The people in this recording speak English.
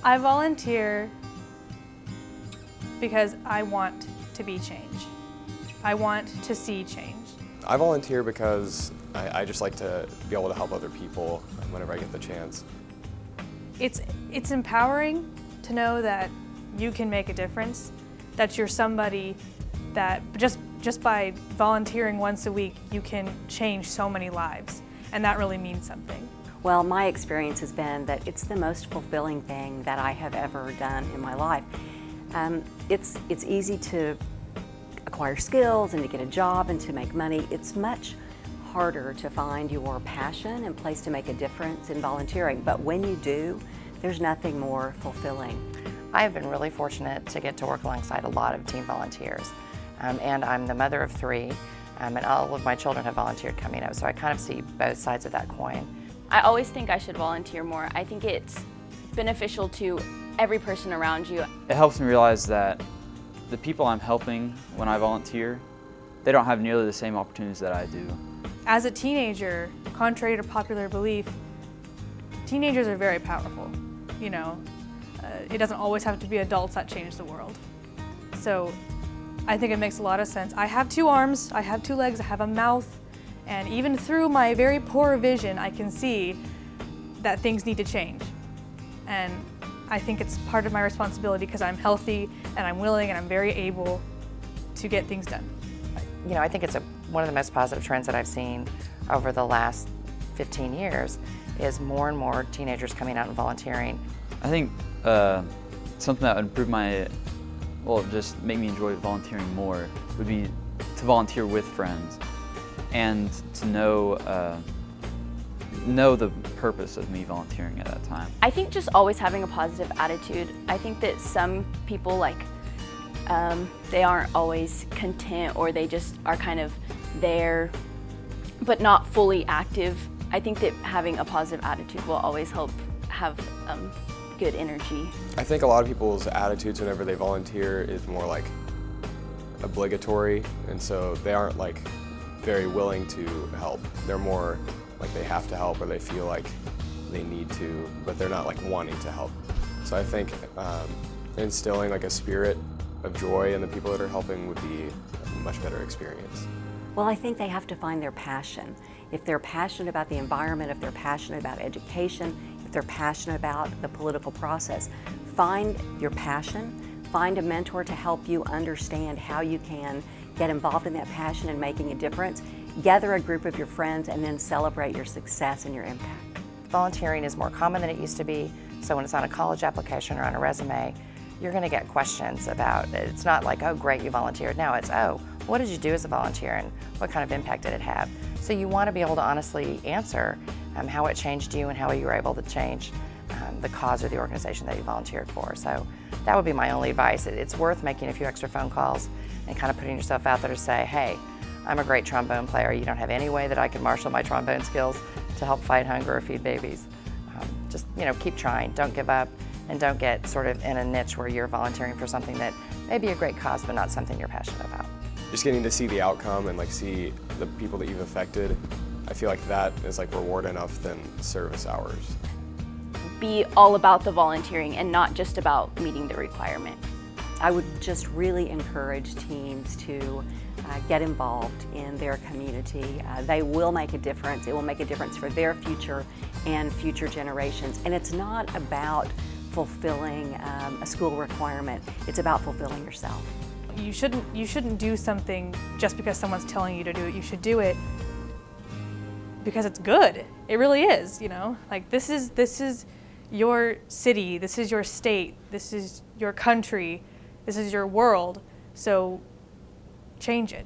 I volunteer because I want to be change. I want to see change. I volunteer because I just like to be able to help other people whenever I get the chance. It's empowering to know that you can make a difference, that you're somebody that just by volunteering once a week, you can change so many lives, and that really means something. Well, my experience has been that it's the most fulfilling thing that I have ever done in my life. It's easy to acquire skills and to get a job and to make money. It's much harder to find your passion and place to make a difference in volunteering, but when you do, there's nothing more fulfilling. I have been really fortunate to get to work alongside a lot of teen volunteers, and I'm the mother of 3, and all of my children have volunteered coming up, so I kind of see both sides of that coin. I always think I should volunteer more. I think it's beneficial to every person around you. It helps me realize that the people I'm helping when I volunteer, they don't have nearly the same opportunities that I do. As a teenager, contrary to popular belief, teenagers are very powerful. You know, it doesn't always have to be adults that change the world. So I think it makes a lot of sense. I have 2 arms, I have 2 legs, I have a mouth, and even through my very poor vision, I can see that things need to change. And I think it's part of my responsibility because I'm healthy and I'm willing and I'm very able to get things done. You know, I think it's one of the most positive trends that I've seen over the last 15 years is more and more teenagers coming out and volunteering. I think something that would improve just make me enjoy volunteering more would be to volunteer with friends and to know the purpose of me volunteering at that time. I think just always having a positive attitude. I think that some people they aren't always content, or they just are kind of there but not fully active. I think that having a positive attitude will always help have good energy. I think a lot of people's attitudes whenever they volunteer is more like obligatory, and so they aren't very willing to help. They're more like they have to help, or they feel like they need to, but they're not wanting to help. So I think instilling a spirit of joy in the people that are helping would be a much better experience. Well, I think they have to find their passion. If they're passionate about the environment, if they're passionate about education, if they're passionate about the political process, find your passion, find a mentor to help you understand how you can get involved in that passion and making a difference. Gather a group of your friends and then celebrate your success and your impact. Volunteering is more common than it used to be, so when it's on a college application or on a resume, you're going to get questions about it. It's not like, oh great, you volunteered. Now it's, oh, what did you do as a volunteer and what kind of impact did it have? So you want to be able to honestly answer how it changed you and how you were able to change the cause or the organization that you volunteered for. So that would be my only advice. It's worth making a few extra phone calls and kind of putting yourself out there to say, hey, I'm a great trombone player. You don't have any way that I can marshal my trombone skills to help fight hunger or feed babies. Just keep trying, don't give up, and don't get sort of in a niche where you're volunteering for something that may be a great cause but not something you're passionate about. Just getting to see the outcome and see the people that you've affected, I feel like that is reward enough than service hours. Be all about the volunteering and not just about meeting the requirement. I would just really encourage teens to get involved in their community. They will make a difference. It will make a difference for their future and future generations. And it's not about fulfilling a school requirement. It's about fulfilling yourself. You shouldn't do something just because someone's telling you to do it. You should do it because it's good. It really is, This is your city, this is your state, this is your country, this is your world, so change it.